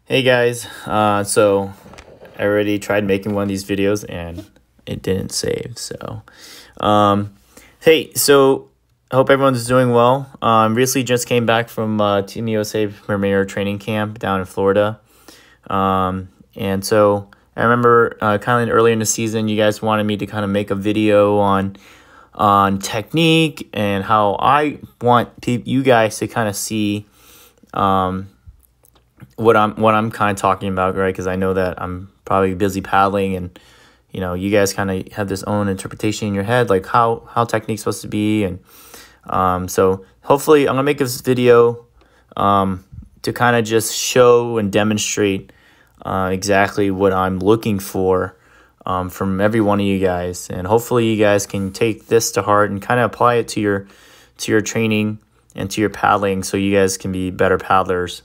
Hey guys, so I already tried making one of these videos and it didn't save. Um, hey, so I hope everyone's doing well. Recently just came back from Team USA Premier Training Camp down in Florida. And so I remember kind of earlier in the season, you guys wanted me to kind of make a video on technique and how I want you guys to kind of see what I'm kind of talking about, right? Because I know that I'm probably busy paddling, and you guys kind of have this own interpretation in your head, like how technique's supposed to be, and so hopefully I'm gonna make this video to kind of just show and demonstrate exactly what I'm looking for from every one of you guys, and hopefully you guys can take this to heart and kind of apply it to your training and to your paddling, so you guys can be better paddlers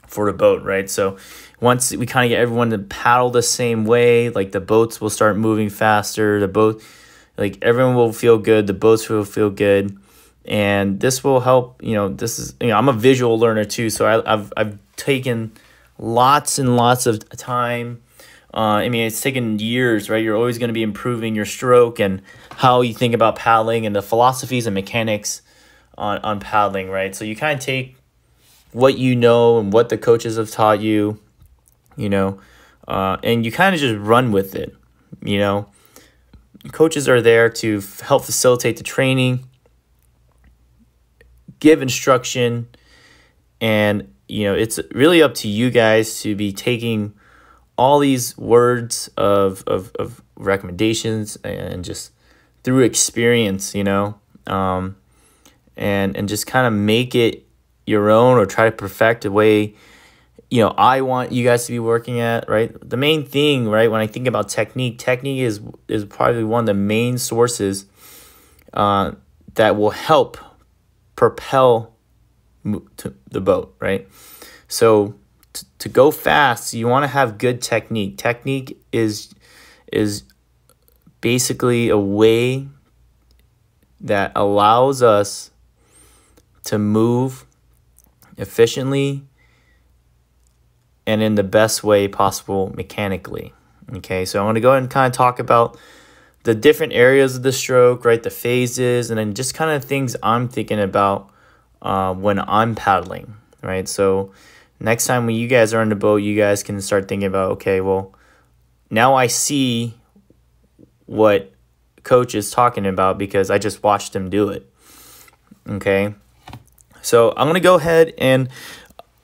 for the boat, right? So once we kind of get everyone to paddle the same way, like the boats will start moving faster, like everyone will feel good, the boats will feel good, and this will help. This is, I'm a visual learner too, so I've taken lots and lots of time. It's taken years, right? You're always going to be improving your stroke and how you think about paddling and the philosophies and mechanics on paddling, right? So you kind of take what you know and what the coaches have taught you, and you kind of just run with it. Coaches are there to help facilitate the training, give instruction, and it's really up to you guys to be taking all these words of recommendations and just through experience, and just kind of make it your own, or try to perfect a way I want you guys to be working at, right? The main thing, right, when I think about technique is probably one of the main sources that will help propel to the boat, right? So to go fast, you want to have good technique. Technique is basically a way that allows us to move efficiently and in the best way possible mechanically. Okay, so I'm going to go ahead and kind of talk about the different areas of the stroke, right? The phases, and then just kind of things I'm thinking about when I'm paddling, right? So next time when you guys are on the boat, you guys can start thinking about, okay, well, now I see what coach is talking about because I just watched him do it. Okay, so I'm going to go ahead, and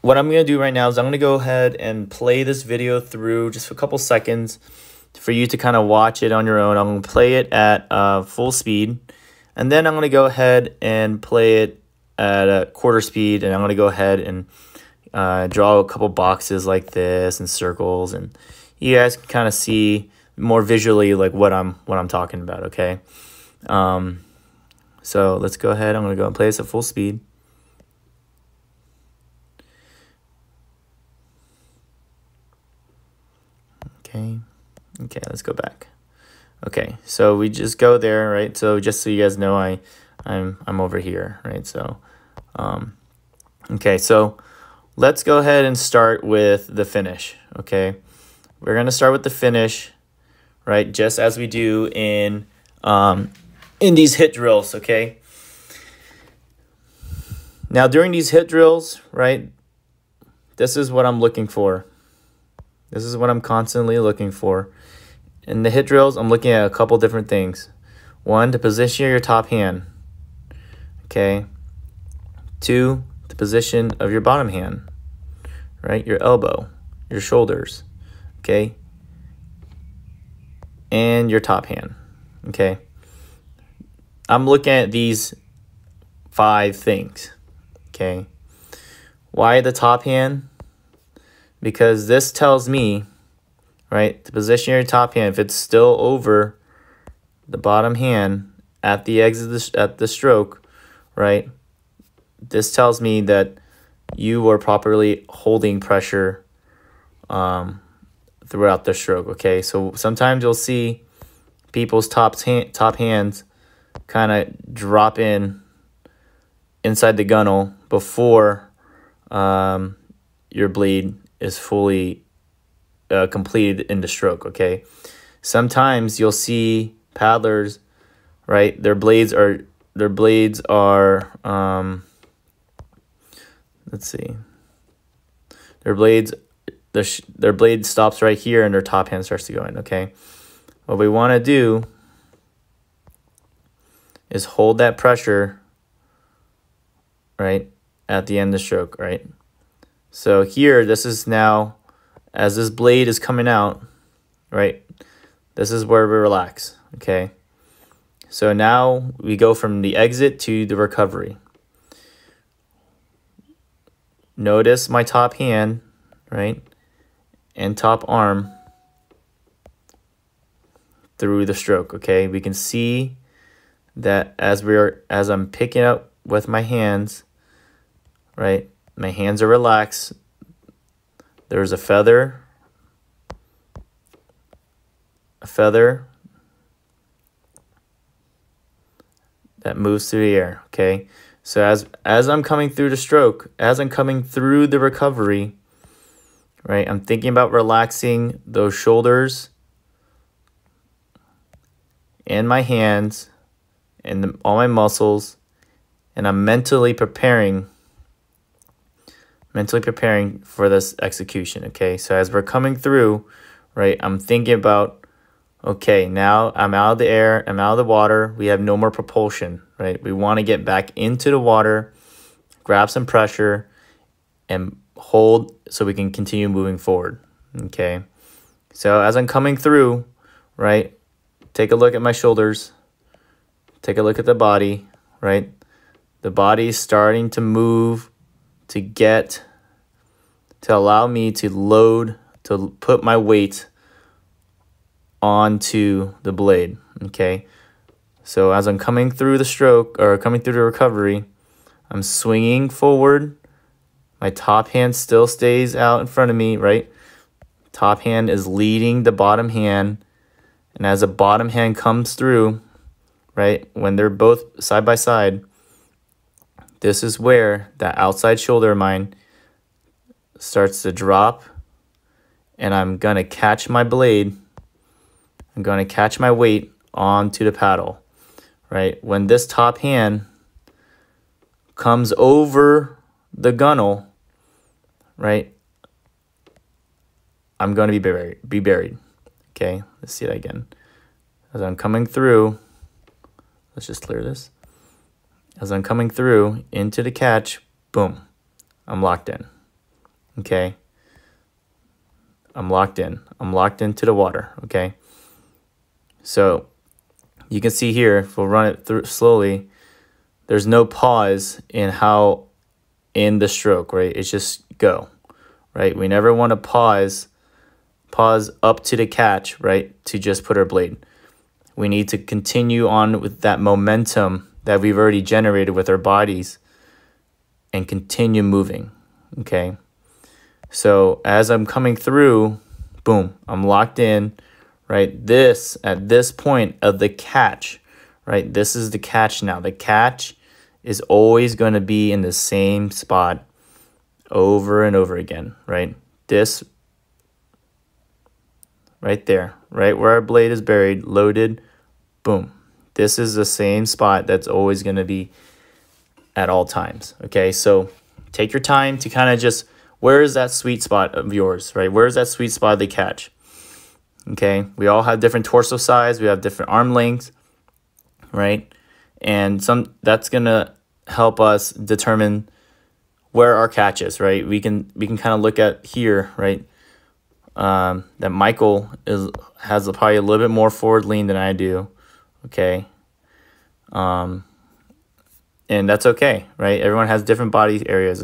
what I'm going to do right now is I'm going to go ahead and play this video through just for a couple seconds for you to kind of watch it on your own. I'm going to play it at full speed, and then I'm going to go ahead and play it at a quarter speed, and I'm going to go ahead and draw a couple boxes like this and circles, and you guys can kind of see more visually like what I'm talking about, okay? So let's go ahead. I'm going to go and play this at full speed. Okay, let's go back. Okay, so we just go there, right? So just so you guys know, I'm over here, right? So okay, so let's go ahead and start with the finish. Okay, we're gonna start with the finish, right? Just as we do in these hit drills. Okay, now during these hit drills, right, this is what I'm looking for. This is what I'm constantly looking for. In the hit drills, I'm looking at a couple different things. One, the position of your top hand. Okay. Two, the position of your bottom hand. Right? Your elbow, your shoulders. Okay. And your top hand. Okay. I'm looking at these 5 things. Okay. Why the top hand? Because this tells me, right, the position of your top hand, if it's still over the bottom hand at the exit at the stroke, right, this tells me that you are properly holding pressure throughout the stroke. Okay, so sometimes you'll see people's top hands kind of drop inside the gunnel before your blade is fully completed in the stroke, okay? Sometimes you'll see paddlers, right? Their blades are let's see. Their blade stops right here and their top hand starts to go in, okay? What we want to do is hold that pressure, right, at the end of the stroke, right? So here, this is now, as this blade is coming out, right, this is where we relax, okay? So now we go from the exit to the recovery. Notice my top hand, right, and top arm through the stroke, okay? We can see that as I'm picking up with my hands, right, my hands are relaxed. There's a feather that moves through the air, okay? So as I'm coming through the stroke, as I'm coming through the recovery, right, I'm thinking about relaxing those shoulders and my hands and all my muscles, and I'm mentally preparing for this execution, okay? So as we're coming through, right, I'm thinking about, okay, now I'm out of the air, I'm out of the water, we have no more propulsion, right? We want to get back into the water, grab some pressure, and hold so we can continue moving forward, okay? So as I'm coming through, right, take a look at my shoulders, take a look at the body, right? The body is starting to move to allow me to load, to put my weight onto the blade, okay? So as I'm coming through the stroke, or coming through the recovery, I'm swinging forward. My top hand still stays out in front of me, right? Top hand is leading the bottom hand. And as the bottom hand comes through, right, when they're both side by side, this is where that outside shoulder of mine starts to drop, and I'm going to catch my blade. I'm going to catch my weight onto the paddle, right? When this top hand comes over the gunnel, right, I'm going to be buried. Okay, let's see that again. As I'm coming through, let's just clear this. As I'm coming through into the catch, boom, I'm locked in. Okay, I'm locked in. I'm locked into the water, okay? So you can see here, if we'll run it through slowly, there's no pause in the stroke, right? It's just go, right? We never want to pause up to the catch, right, to just put our blade. We need to continue on with that momentum that we've already generated with our bodies and continue moving, okay? So as I'm coming through, boom, I'm locked in, right? At this point of the catch, right, this is the catch now. The catch is always going to be in the same spot over and over again, right? This right there, right where our blade is buried, loaded, boom. This is the same spot that's always going to be at all times, okay? So take your time to kind of just, where is that sweet spot of yours, right? Where is that sweet spot of the catch? Okay, we all have different torso size, we have different arm lengths, right? And that's going to help us determine where our catch is, right? We can kind of look at here, right? That Michael has probably a little bit more forward lean than I do, okay? And that's okay, right? Everyone has different body areas,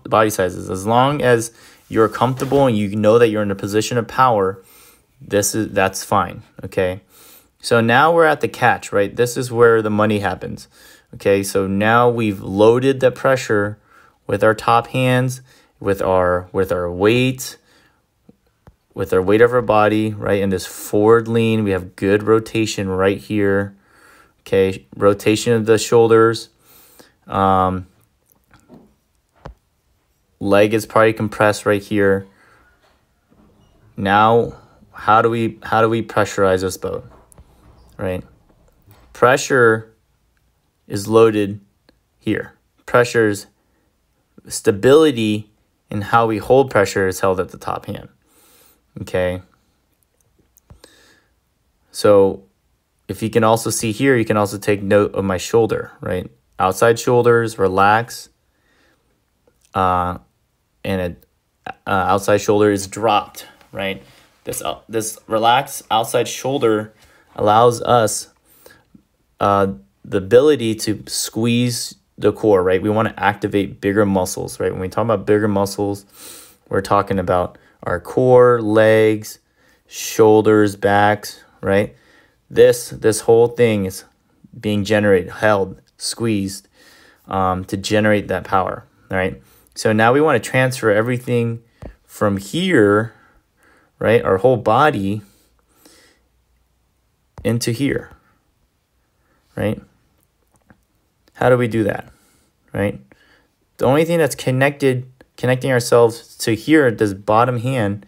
body sizes. As long as you're comfortable and you know that you're in a position of power, that's fine, okay? So now we're at the catch, right? This is where the money happens, okay? So now we've loaded the pressure with our top hands, with our weight, with our weight of our body, right? In this forward lean, we have good rotation right here, okay? Rotation of the shoulders. leg is probably compressed right here. Now, how do we pressurize this boat, right? Pressure is loaded here. Pressure's stability and how we hold pressure is held at the top hand, okay? So if you can also see here, you can also take note of my shoulder, right? Outside shoulders relax, and outside shoulder is dropped, right? This relaxed outside shoulder allows us the ability to squeeze the core, right? We want to activate bigger muscles, right? When we talk about bigger muscles, we're talking about our core, legs, shoulders, backs, right? This whole thing is being generated, held, squeezed, to generate that power, right? So now we want to transfer everything from here, right, our whole body, into here, right? How do we do that, right? The only thing that's connecting ourselves to here, this bottom hand,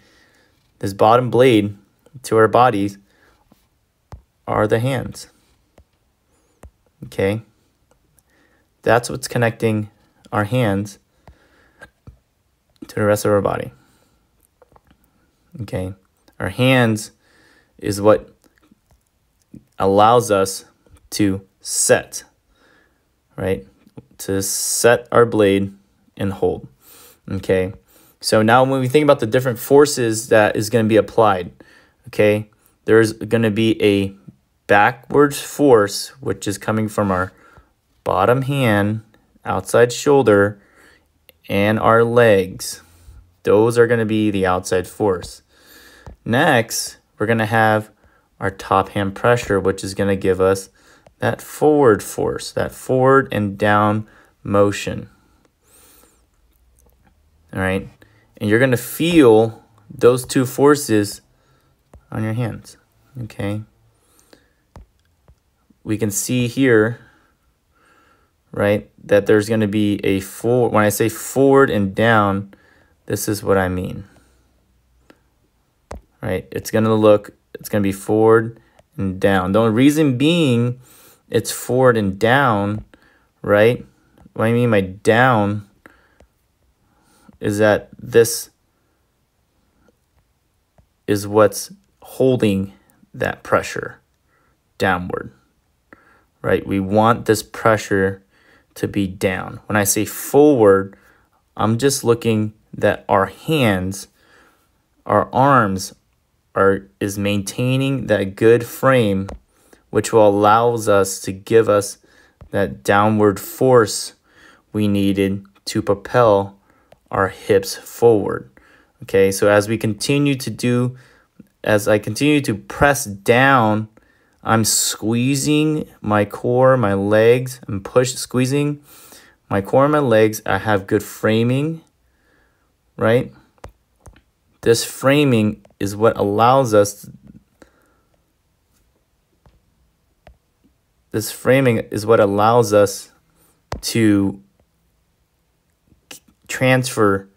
this bottom blade to our bodies, are the hands, okay? That's what's connecting our hands to the rest of our body, okay? Our hands is what allows us to set, right? To set our blade and hold, okay? So now when we think about the different forces that is going to be applied, okay, there's going to be a backwards force, which is coming from our bottom hand, outside shoulder, and our legs. Those are going to be the outside force. Next, we're going to have our top hand pressure, which is going to give us that forward force, that forward and down motion. All right? And you're going to feel those two forces on your hands, okay? We can see here, right, that there's going to be a forward. When I say forward and down, this is what I mean, right? It's going to be forward and down. The only reason being it's forward and down, right? What I mean by down is that this is what's holding that pressure downward, right? We want this pressure to be down. When I say forward, I'm just looking that our hands, our arms is maintaining that good frame, which will allows us to give us that downward force we needed to propel our hips forward. Okay, so as I continue to press down, I'm squeezing my core, my legs, and squeezing my core and my legs. I have good framing, right? This framing is what allows us, to transfer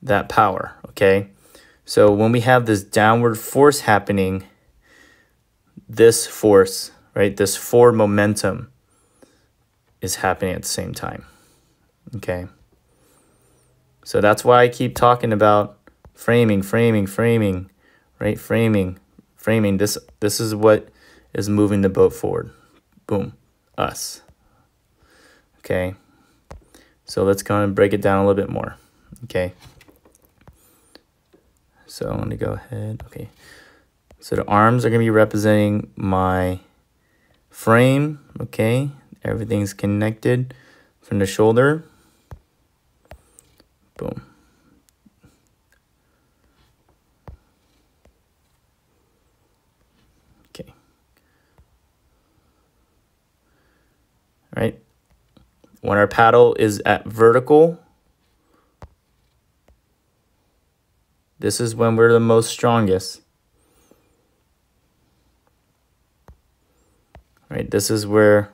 that power, okay? So when we have this downward force happening, this force, right, this forward momentum is happening at the same time, okay? So that's why I keep talking about framing, right? Framing. This is what is moving the boat forward. Boom, us. Okay. So let's go and break it down a little bit more. Okay. So I'm going to go ahead. Okay. So the arms are going to be representing my frame. Okay. Everything's connected from the shoulder. Boom. Okay. All right. When our paddle is at vertical, this is when we're the most strongest. Right? This is where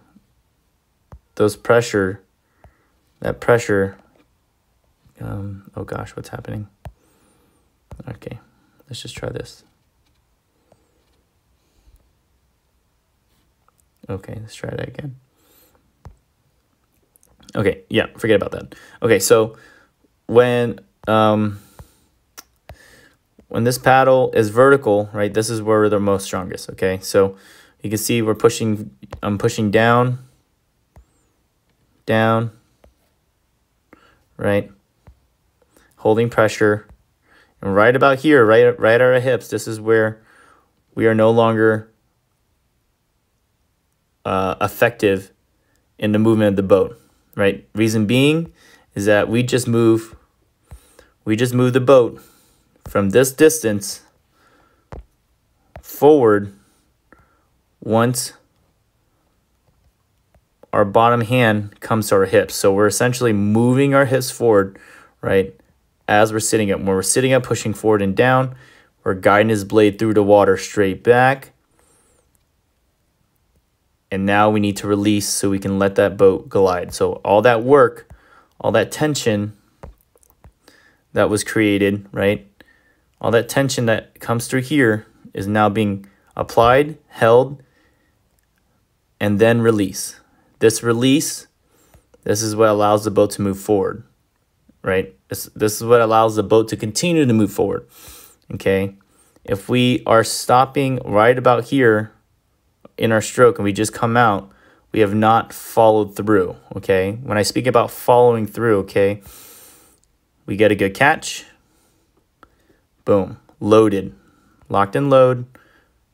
that pressure Oh gosh, what's happening? Okay, let's just try this. Okay, let's try that again. Okay, yeah, forget about that. Okay, so when this paddle is vertical, right, this is where we're the most strongest, okay? So you can see I'm pushing down, down, right? Holding pressure. And right about here, right at our hips, this is where we are no longer effective in the movement of the boat, right? Reason being is that we just move the boat from this distance forward once our bottom hand comes to our hips. So we're essentially moving our hips forward, right, as we're sitting up. When we're sitting up, pushing forward and down, we're guiding his blade through the water straight back. And now we need to release so we can let that boat glide. So all that work, all that tension that was created, right, all that tension that comes through here is now being applied, held, and then release. This release, this is what allows the boat to move forward, right? This is what allows the boat to continue to move forward, okay? If we are stopping right about here in our stroke and we just come out, we have not followed through, okay? When I speak about following through, okay, we get a good catch, boom, loaded, locked and load,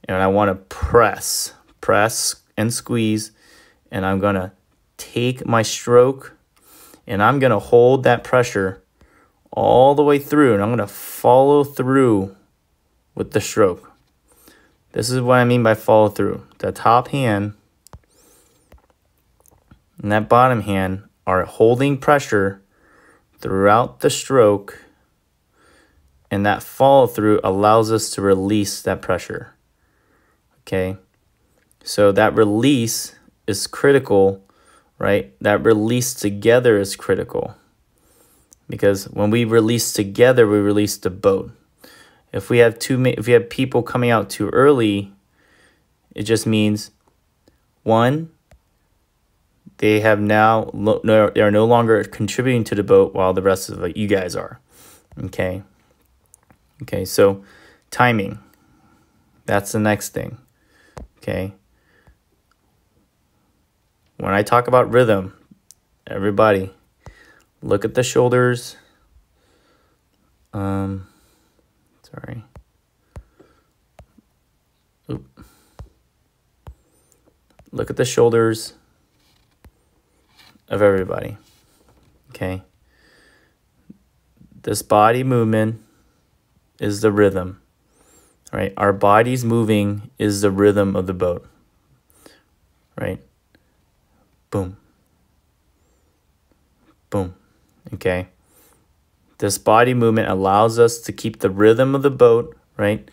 and I want to press and squeeze, and I'm going to take my stroke and I'm going to hold that pressure all the way through, and I'm going to follow through with the stroke. This is what I mean by follow through. The top hand and that bottom hand are holding pressure throughout the stroke, and that follow through allows us to release that pressure. Okay, so that release is critical, right? That release together is critical, because when we release together, we release the boat. If we have people coming out too early, it just means, one, they are no longer contributing to the boat while the rest of you guys are. Okay. Okay, so timing. That's the next thing. Okay. When I talk about rhythm, everybody, look at the shoulders. Sorry. Oop. Look at the shoulders of everybody. Okay. This body movement is the rhythm. Right? Our bodies moving is the rhythm of the boat. Right? Boom. Boom. Okay. This body movement allows us to keep the rhythm of the boat, right?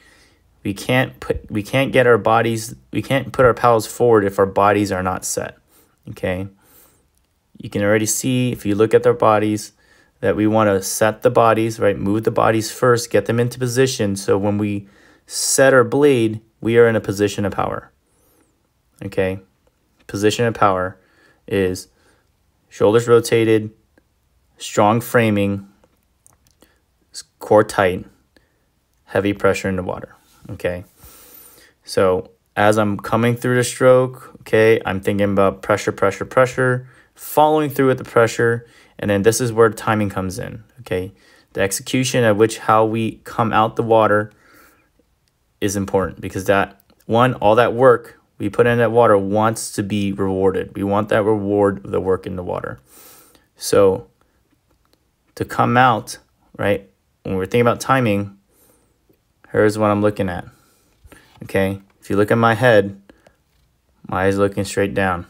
We can't put our paddles forward if our bodies are not set. Okay? You can already see, if you look at their bodies, that we want to set the bodies, right? Move the bodies first, get them into position, so when we set our blade, we are in a position of power. Okay? Position of power is shoulders rotated, strong framing, core tight, heavy pressure in the water. Okay? So as I'm coming through the stroke, okay, I'm thinking about pressure, pressure, pressure, following through with the pressure, and then this is where timing comes in. Okay? The execution at which how we come out the water is important, because that one, all that work we put in that water wants to be rewarded. We want that reward of the work in the water. So to come out, right, when we're thinking about timing, here's what I'm looking at. Okay, if you look at my head, my eyes looking straight down,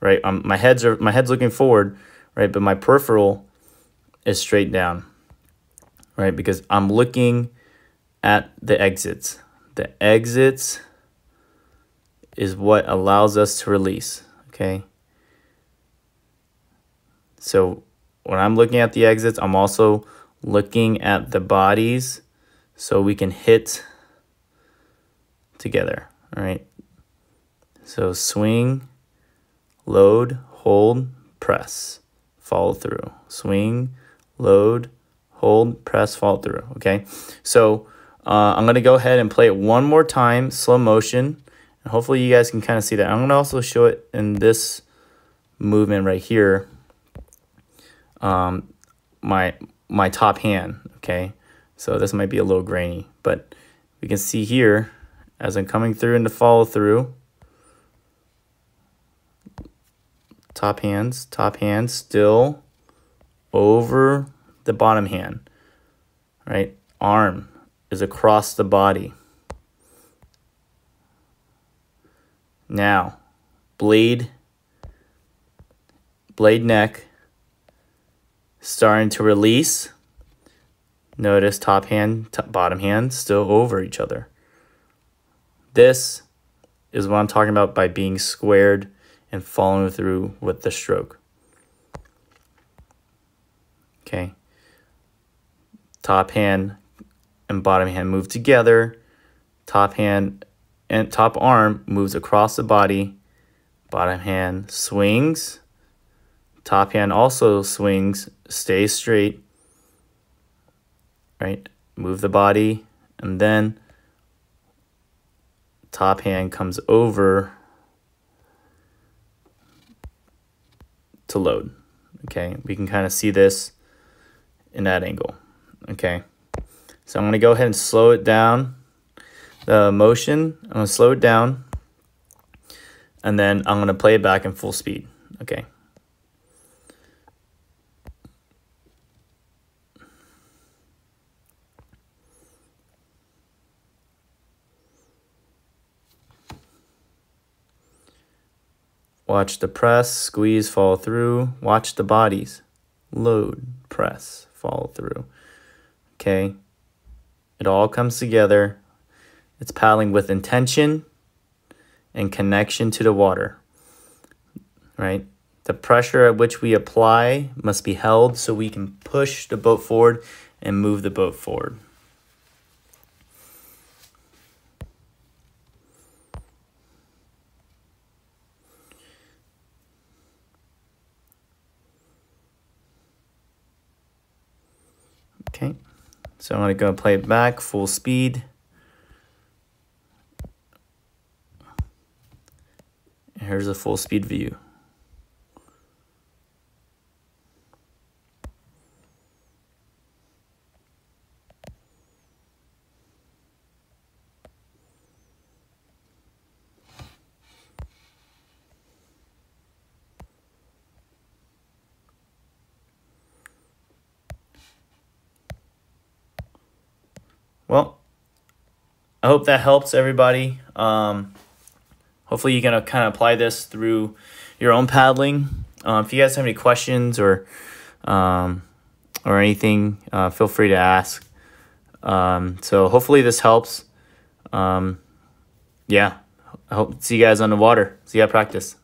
right? My head's looking forward, right, but my peripheral is straight down, right, because I'm looking at the exits. The exits is what allows us to release. Okay, so when I'm looking at the exits, I'm also looking at the bodies so we can hit together. All right. So swing, load, hold, press, follow through. Swing, load, hold, press, follow through. Okay. So I'm going to go ahead and play it one more time, slow motion. And hopefully you guys can kind of see that. I'm going to also show it in this movement right here. My top hand. Okay. So this might be a little grainy, but we can see here as I'm coming through into follow through. Top hand still over the bottom hand, right? Arm is across the body. Now, blade neck starting to release. Notice top hand, bottom hand still over each other. This is what I'm talking about by being squared and following through with the stroke. Okay. Top hand and bottom hand move together. Top hand and top arm moves across the body. Bottom hand swings. Top hand also swings, stays straight. Right? Move the body, and then top hand comes over to load. Okay, we can kind of see this in that angle. Okay, so I'm going to go ahead and slow it down. The motion, I'm going to slow it down, and then I'm going to play it back in full speed. Okay. Watch the press, squeeze, follow through. Watch the bodies. Load, press, follow through. Okay. It all comes together. It's paddling with intention and connection to the water. Right? The pressure at which we apply must be held so we can push the boat forward and move the boat forward. Okay, so I'm going to go play it back, full speed. Here's a full speed view. Well, I hope that helps everybody. Hopefully you can kind of apply this through your own paddling. If you guys have any questions or anything, feel free to ask. So hopefully this helps. Yeah, I hope to see you guys on the water. See you at practice.